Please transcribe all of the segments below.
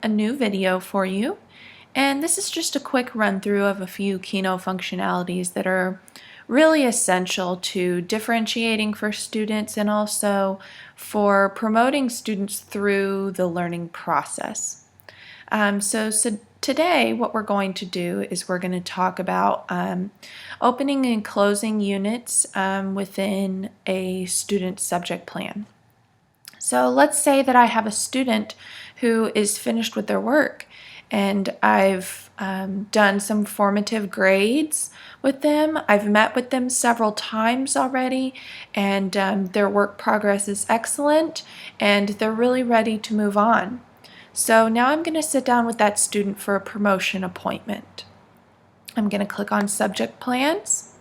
a new video for you, and this is just a quick run through of a few Qino functionalities that are really essential to differentiating for students and also for promoting students through the learning process. So today what we're going to do is we're going to talk about opening and closing units within a student subject plan. So let's say that I have a student who is finished with their work and I've done some formative grades with them. I've met with them several times already, and their work progress is excellent and they're really ready to move on. So now I'm going to sit down with that student for a promotion appointment. I'm going to click on Subject Plans,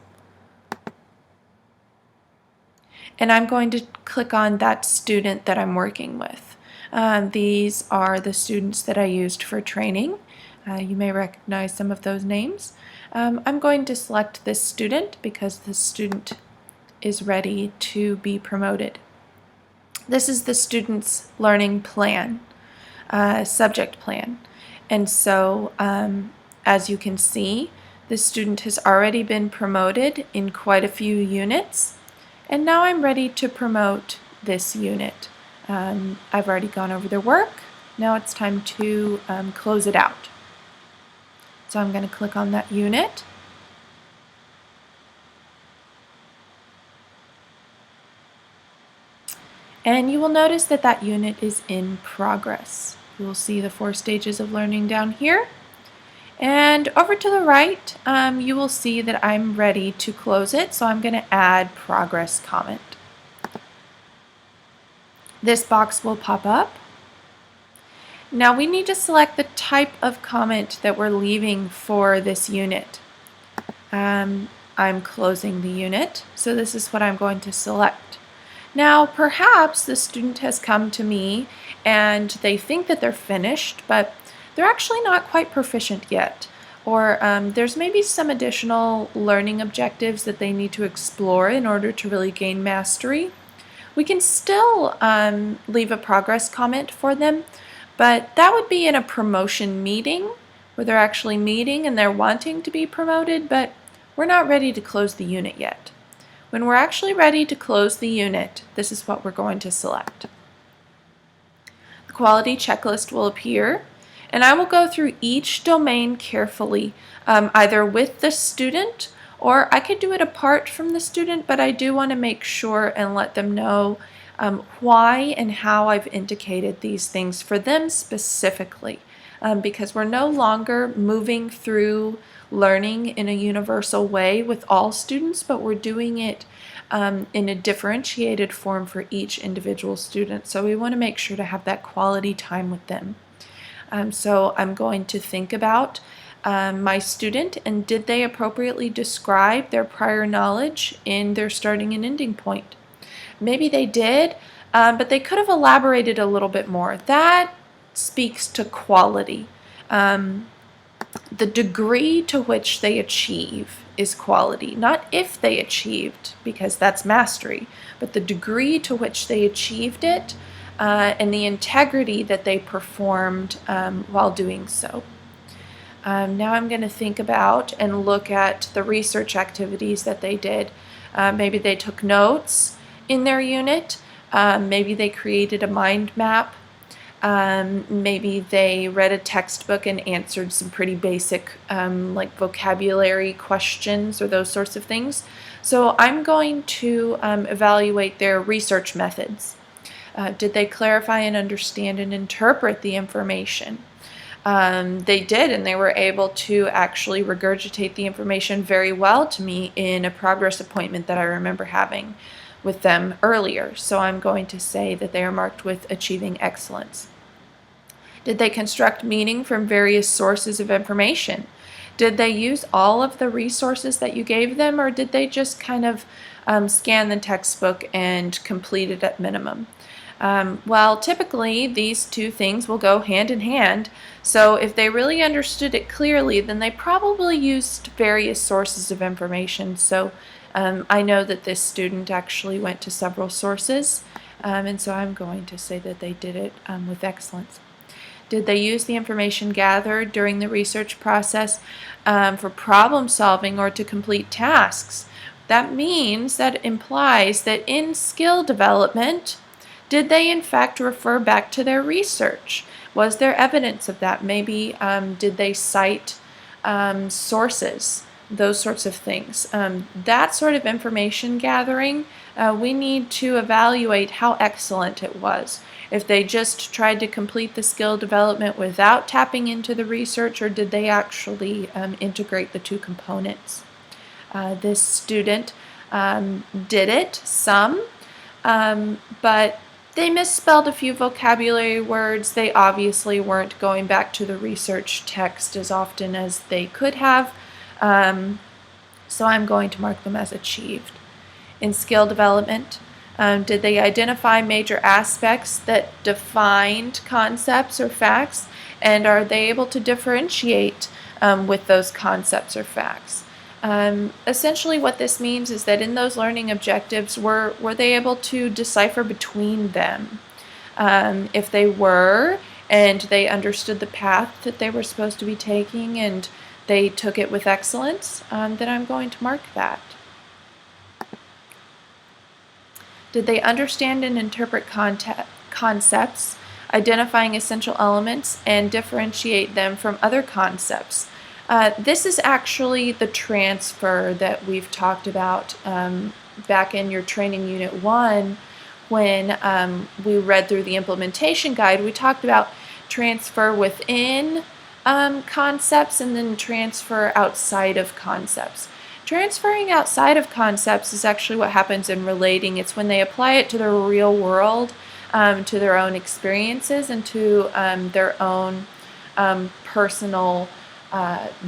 and I'm going to click on that student that I'm working with. These are the students that I used for training. You may recognize some of those names. I'm going to select this student because this student is ready to be promoted. This is the student's learning plan, subject plan. And so as you can see, the student has already been promoted in quite a few units. And now I'm ready to promote this unit. I've already gone over their work. Now it's time to close it out. So I'm going to click on that unit. And you will notice that that unit is in progress. You will see the 4 stages of learning down here. And over to the right, you will see that I'm ready to close it, so I'm going to add progress comment. This box will pop up. Now we need to select the type of comment that we're leaving for this unit. I'm closing the unit, so this is what I'm going to select. Now perhaps the student has come to me and they think that they're finished, but they're actually not quite proficient yet, or there's maybe some additional learning objectives that they need to explore in order to really gain mastery. We can still leave a progress comment for them, but that would be in a promotion meeting where they're actually meeting and they're wanting to be promoted, but we're not ready to close the unit yet. When we're actually ready to close the unit, this is what we're going to select. The quality checklist will appear, and I will go through each domain carefully, either with the student or I could do it apart from the student, but I do want to make sure and let them know why and how I've indicated these things for them specifically, because we're no longer moving through learning in a universal way with all students, but we're doing it in a differentiated form for each individual student. So we want to make sure to have that quality time with them. So I'm going to think about my student and did they appropriately describe their prior knowledge in their starting and ending point. Maybe they did, but they could have elaborated a little bit more. That speaks to quality. The degree to which they achieve is quality, not if they achieved, because that's mastery, but the degree to which they achieved it and the integrity that they performed while doing so. Now I'm going to think about and look at the research activities that they did. Maybe they took notes in their unit, maybe they created a mind map, maybe they read a textbook and answered some pretty basic like vocabulary questions or those sorts of things. So I'm going to evaluate their research methods. Did they clarify and understand and interpret the information? They did, and they were able to actually regurgitate the information very well to me in a progress appointment that I remember having with them earlier. So I'm going to say that they are marked with achieving excellence. Did they construct meaning from various sources of information? Did they use all of the resources that you gave them, or did they just kind of scan the textbook and complete it at minimum? Well, typically these two things will go hand in hand, so if they really understood it clearly, then they probably used various sources of information. So I know that this student actually went to several sources, and so I'm going to say that they did it with excellence. Did they use the information gathered during the research process for problem solving or to complete tasks? That means, that implies that in skill development, did they in fact refer back to their research? Was there evidence of that? Maybe did they cite sources? Those sorts of things. That sort of information gathering, we need to evaluate how excellent it was. If they just tried to complete the skill development without tapping into the research, or did they actually integrate the two components? This student did it, some, but they misspelled a few vocabulary words. They obviously weren't going back to the research text as often as they could have, so I'm going to mark them as achieved. In skill development, did they identify major aspects that defined concepts or facts, and are they able to differentiate with those concepts or facts? Essentially what this means is that in those learning objectives, were they able to decipher between them? If they were, and they understood the path that they were supposed to be taking, and they took it with excellence, then I'm going to mark that. Did they understand and interpret concepts, identifying essential elements, and differentiate them from other concepts? This is actually the transfer that we've talked about back in your training unit 1 when we read through the implementation guide. We talked about transfer within concepts and then transfer outside of concepts. Transferring outside of concepts is actually what happens in relating. It's when they apply it to the real world, to their own experiences, and to their own personal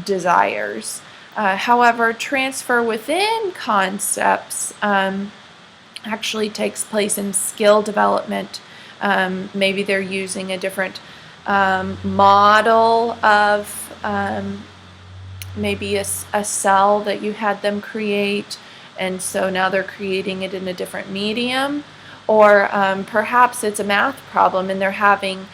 desires. However, transfer within concepts actually takes place in skill development. Maybe they're using a different model of maybe a cell that you had them create, and so now they're creating it in a different medium. Or perhaps it's a math problem and they're having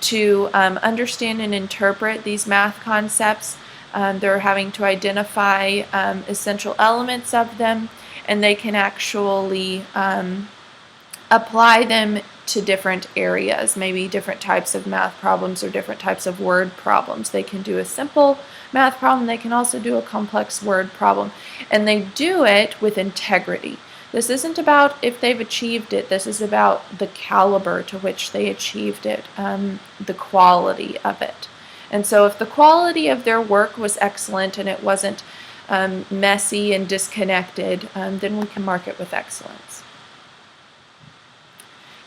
to understand and interpret these math concepts. They're having to identify essential elements of them, and they can actually apply them to different areas, maybe different types of math problems or different types of word problems. They can do a simple math problem, they can also do a complex word problem, and they do it with integrity. This isn't about if they've achieved it, this is about the caliber to which they achieved it, the quality of it. And so if the quality of their work was excellent and it wasn't messy and disconnected, then we can mark it with excellence.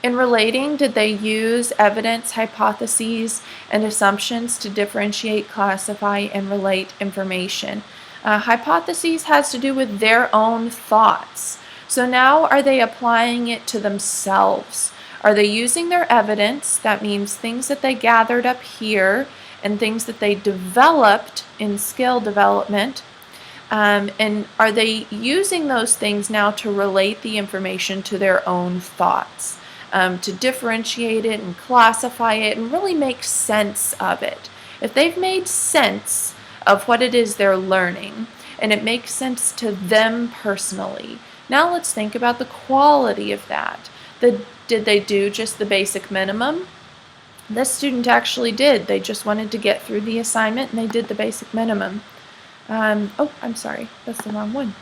In relating, did they use evidence, hypotheses, and assumptions to differentiate, classify, and relate information? Hypotheses has to do with their own thoughts. So now are they applying it to themselves? Are they using their evidence? That means things that they gathered up here and things that they developed in skill development. And are they using those things now to relate the information to their own thoughts? To differentiate it and classify it and really make sense of it. If they've made sense of what it is they're learning and it makes sense to them personally, now let's think about the quality of that. Did they do just the basic minimum? This student actually did. They just wanted to get through the assignment and they did the basic minimum. Oh, I'm sorry, that's the wrong one.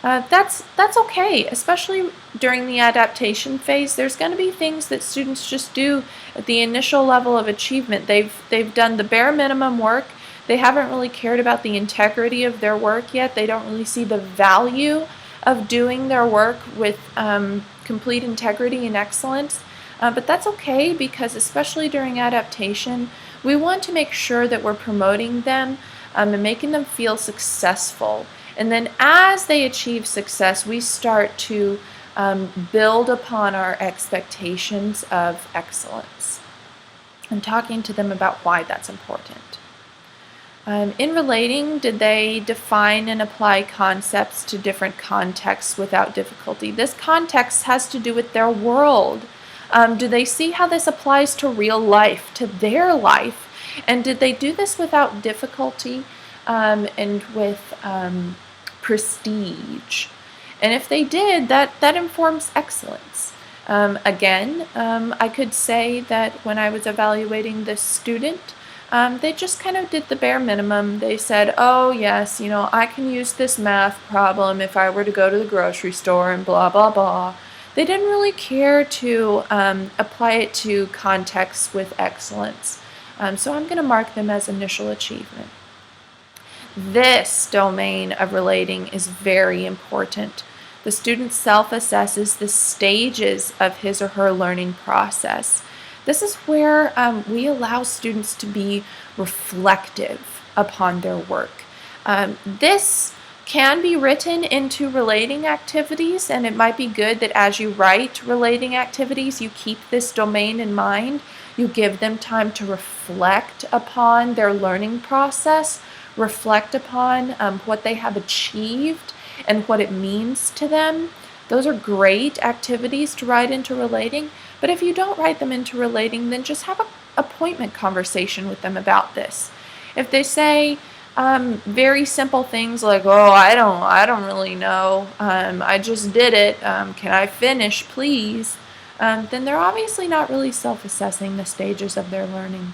That's okay, especially during the adaptation phase. There's going to be things that students just do at the initial level of achievement. They've done the bare minimum work. They haven't really cared about the integrity of their work yet. They don't really see the value of doing their work with complete integrity and excellence. But that's okay, because especially during adaptation, we want to make sure that we're promoting them and making them feel successful. And then as they achieve success, we start to build upon our expectations of excellence and talking to them about why that's important. In relating, did they define and apply concepts to different contexts without difficulty? This context has to do with their world. Do they see how this applies to real life, to their life? And did they do this without difficulty and with prestige? And if they did, that informs excellence. Again, I could say that when I was evaluating this student, they just kind of did the bare minimum. They said, oh yes, I can use this math problem if I were to go to the grocery store and blah, blah, blah. They didn't really care to apply it to contexts with excellence. So I'm going to mark them as initial achievement. This domain of relating is very important. The student self-assesses the stages of his or her learning process. This is where we allow students to be reflective upon their work. This can be written into relating activities, and it might be good that as you write relating activities, you keep this domain in mind. You give them time to reflect upon their learning process, reflect upon what they have achieved and what it means to them. Those are great activities to write into relating, but if you don't write them into relating, then just have an appointment conversation with them about this. If they say very simple things like, oh, I don't really know, I just did it, can I finish, please? Then they're obviously not really self-assessing the stages of their learning.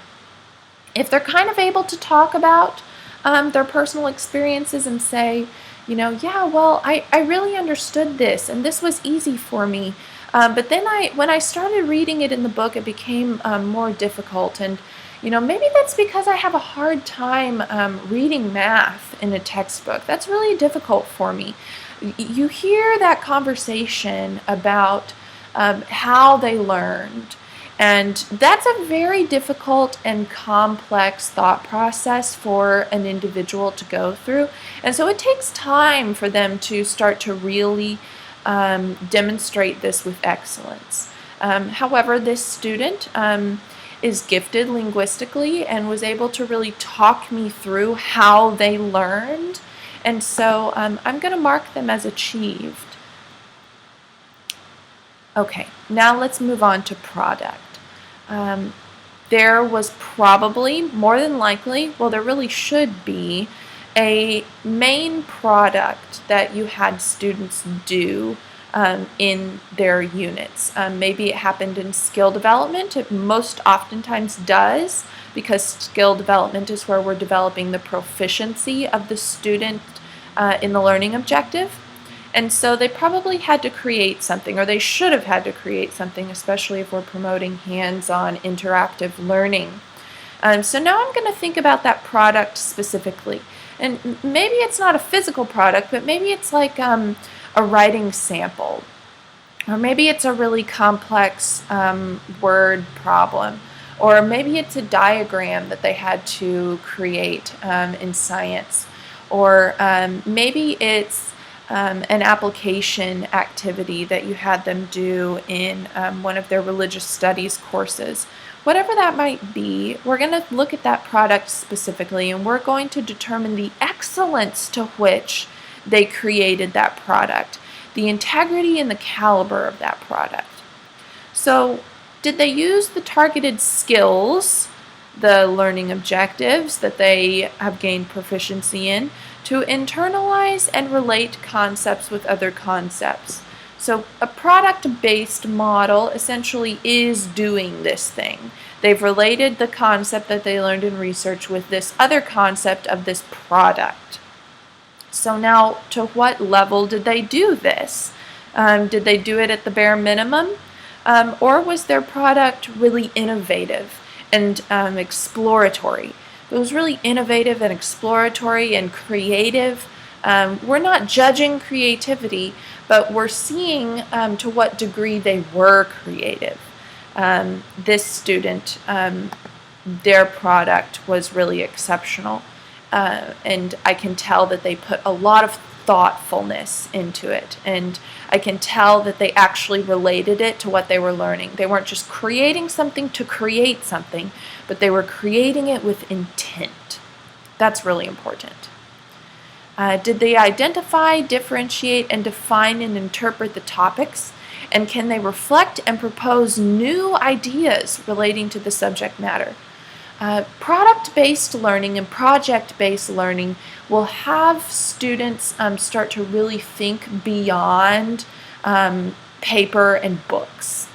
If they're kind of able to talk about their personal experiences and say, yeah, well, I really understood this, and this was easy for me. But then when I started reading it in the book, it became more difficult. And, maybe that's because I have a hard time reading math in a textbook. That's really difficult for me. You hear that conversation about how they learned. And that's a very difficult and complex thought process for an individual to go through. And so it takes time for them to start to really demonstrate this with excellence. However, this student is gifted linguistically and was able to really talk me through how they learned. And so I'm going to mark them as achieved. Okay, now let's move on to product. There was probably, more than likely, well, there really should be a main product that you had students do in their units. Maybe it happened in skill development. It most oftentimes does, because skill development is where we're developing the proficiency of the student in the learning objective. And so they probably had to create something, or they should have had to create something, especially if we're promoting hands-on interactive learning. So now I'm going to think about that product specifically. And maybe it's not a physical product, but maybe it's like a writing sample. Or maybe it's a really complex word problem. Or maybe it's a diagram that they had to create in science. Or maybe it's an application activity that you had them do in one of their religious studies courses. Whatever that might be, we're going to look at that product specifically, and we're going to determine the excellence to which they created that product, the integrity and the caliber of that product. So, did they use the targeted skills, the learning objectives that they have gained proficiency in, to internalize and relate concepts with other concepts? So a product-based model essentially is doing this thing. They've related the concept that they learned in research with this other concept of this product. So now, to what level did they do this? Did they do it at the bare minimum? Or was their product really innovative and exploratory? It was really innovative and exploratory and creative. We're not judging creativity, but we're seeing to what degree they were creative. This student, their product was really exceptional. And I can tell that they put a lot of thoughtfulness into it. And I can tell that they actually related it to what they were learning. They weren't just creating something to create something, but they were creating it with intent. That's really important. Did they identify, differentiate, and define and interpret the topics? And can they reflect and propose new ideas relating to the subject matter? Product-based learning and project-based learning will have students start to really think beyond paper and books.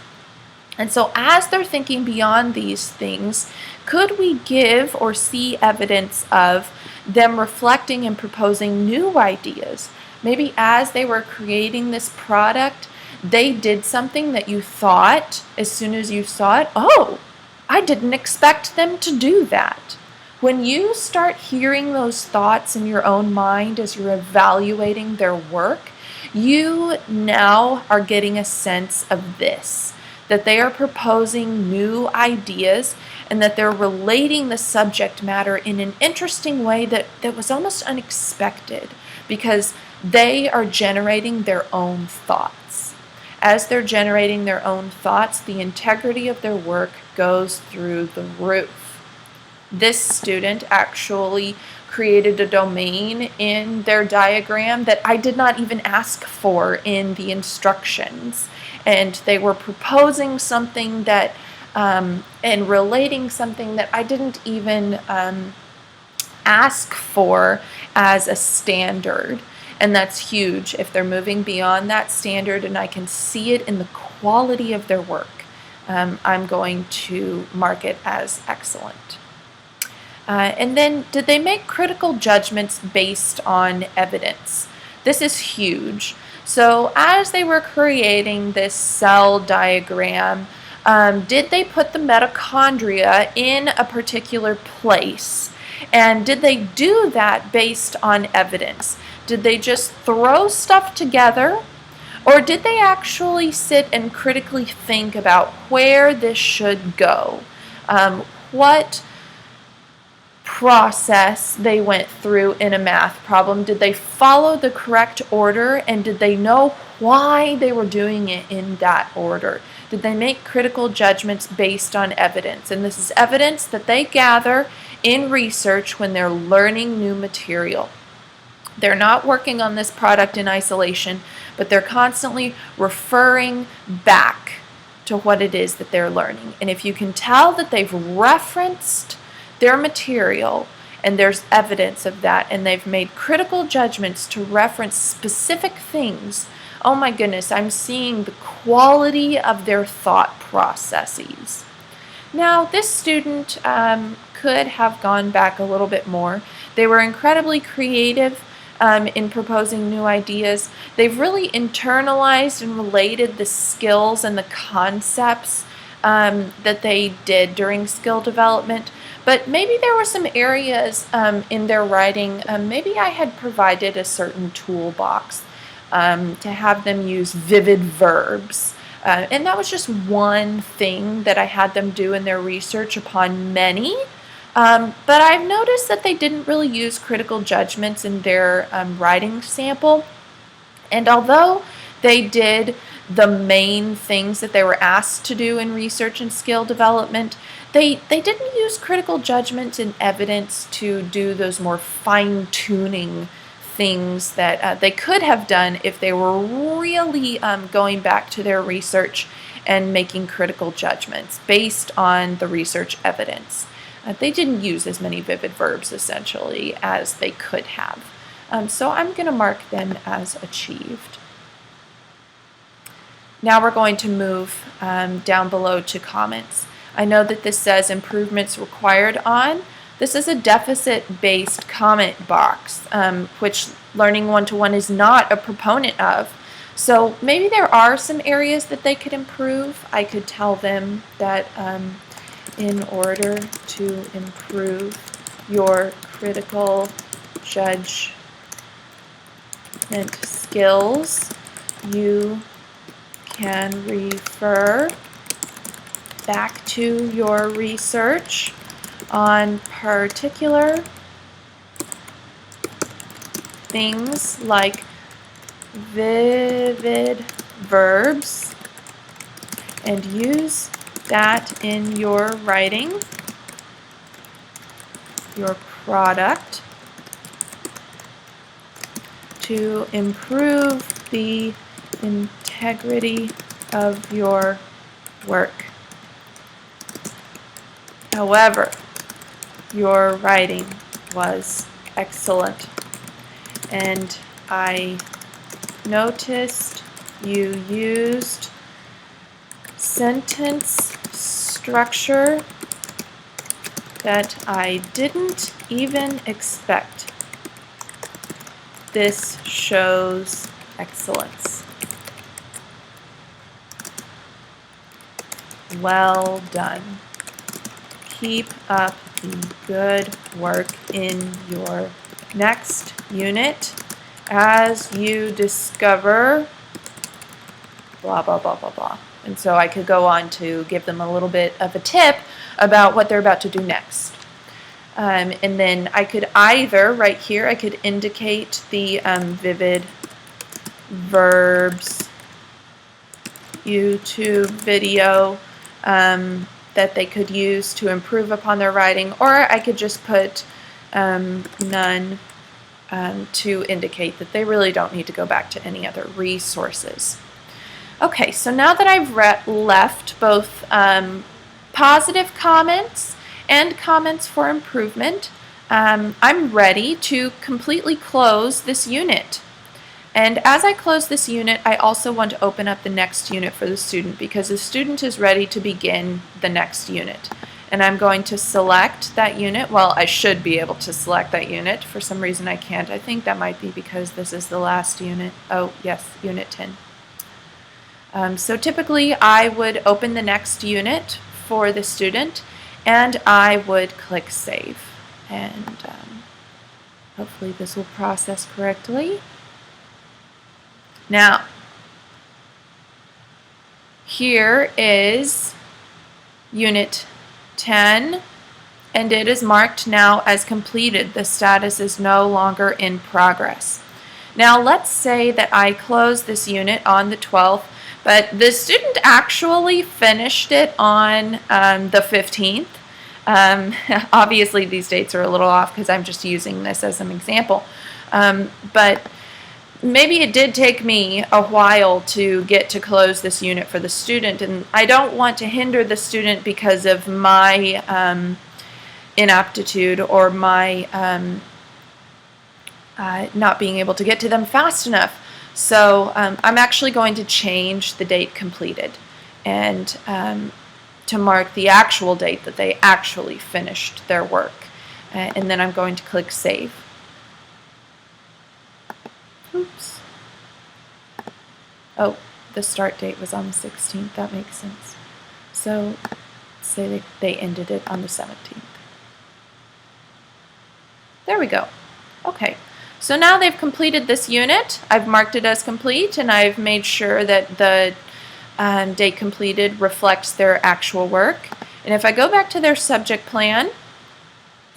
And so as they're thinking beyond these things, could we give or see evidence of them reflecting and proposing new ideas? Maybe as they were creating this product, they did something that you thought, as soon as you saw it, oh, I didn't expect them to do that. When you start hearing those thoughts in your own mind as you're evaluating their work, you now are getting a sense of this, that they are proposing new ideas and that they're relating the subject matter in an interesting way that was almost unexpected, because they are generating their own thoughts. As they're generating their own thoughts, the integrity of their work goes through the roof. This student actually created a domain in their diagram that I did not even ask for in the instructions. And they were proposing something that, and relating something that I didn't even ask for as a standard. And that's huge if they're moving beyond that standard and I can see it in the quality of their work. I'm going to mark it as excellent. And then, did they make critical judgments based on evidence? This is huge. So as they were creating this cell diagram, did they put the mitochondria in a particular place? And did they do that based on evidence? Did they just throw stuff together? Or did they actually sit and critically think about where this should go? What process they went through in a math problem? Did they follow the correct order, and did they know why they were doing it in that order? Did they make critical judgments based on evidence? And this is evidence that they gather in research when they're learning new material. They're not working on this product in isolation, but they're constantly referring back to what it is that they're learning. And if you can tell that they've referenced their material and there's evidence of that, and they've made critical judgments to reference specific things, oh my goodness, I'm seeing the quality of their thought processes. Now, this student could have gone back a little bit more. They were incredibly creative in proposing new ideas. They've really internalized and related the skills and the concepts that they did during skill development. But maybe there were some areas in their writing, maybe I had provided a certain toolbox to have them use vivid verbs. And that was just one thing that I had them do in their research upon many. But I've noticed that they didn't really use critical judgments in their writing sample. And although they did the main things that they were asked to do in research and skill development, they didn't use critical judgment and evidence to do those more fine-tuning things that they could have done if they were really going back to their research and making critical judgments based on the research evidence. They didn't use as many vivid verbs, essentially, as they could have. So I'm going to mark them as achieved. Now we're going to move down below to comments. I know that this says improvements required on. This is a deficit-based comment box, which Learning One-to-One is not a proponent of. So maybe there are some areas that they could improve. I could tell them that in order to improve your critical judgment skills, you can refer back to your research on particular things like vivid verbs and use that in your writing, your product, to improve the integrity of your work. However, your writing was excellent, and I noticed you used sentence structure that I didn't even expect. This shows excellence. Well done. Keep up the good work in your next unit as you discover blah, blah, blah, blah, blah. And so I could go on to give them a little bit of a tip about what they're about to do next. And then I could either, right here, I could indicate the vivid verbs YouTube video that they could use to improve upon their writing, or I could just put none to indicate that they really don't need to go back to any other resources. Okay, so now that I've left both positive comments and comments for improvement, I'm ready to completely close this unit. And as I close this unit, I also want to open up the next unit for the student, because the student is ready to begin the next unit. And I'm going to select that unit. Well, I should be able to select that unit. For some reason I can't. I think that might be because this is the last unit. Oh, yes, Unit 10. So typically I would open the next unit for the student, and I would click Save. And hopefully this will process correctly. Now, here is Unit 10, and it is marked now as completed. The status is no longer in progress. Now, let's say that I close this unit on the 12th, but the student actually finished it on the 15th. Obviously, these dates are a little off because I'm just using this as an example. But maybe it did take me a while to get to close this unit for the student, and I don't want to hinder the student because of my inaptitude or my not being able to get to them fast enough. So I'm actually going to change the date completed and to mark the actual date that they actually finished their work. And then I'm going to click Save. Oops. Oh, the start date was on the 16th. That makes sense. So say they ended it on the 17th. There we go. Okay. So now they've completed this unit. I've marked it as complete, and I've made sure that the date completed reflects their actual work. And if I go back to their subject plan,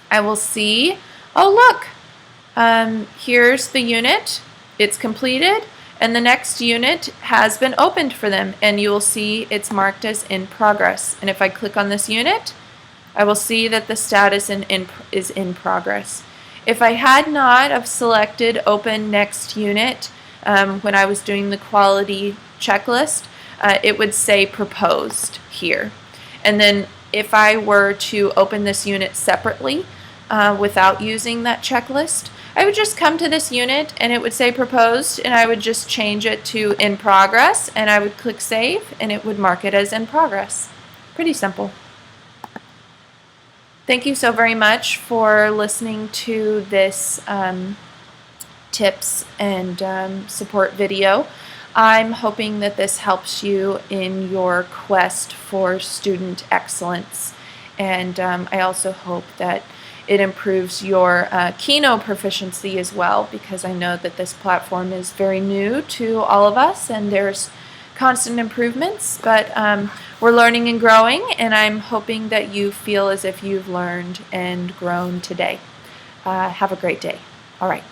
I will see, oh look, here's the unit. It's completed, and the next unit has been opened for them, and you will see it's marked as in progress. And if I click on this unit, I will see that the status is in progress. If I had not have selected Open Next Unit when I was doing the quality checklist, it would say Proposed here. And then if I were to open this unit separately without using that checklist, I would just come to this unit and it would say Proposed, and I would just change it to In Progress, and I would click Save, and it would mark it as In Progress. Pretty simple. Thank you so very much for listening to this tips and support video. I'm hoping that this helps you in your quest for student excellence, and I also hope that it improves your Qino proficiency as well, because I know that this platform is very new to all of us and there's constant improvements, but we're learning and growing, and I'm hoping that you feel as if you've learned and grown today. Have a great day. All right.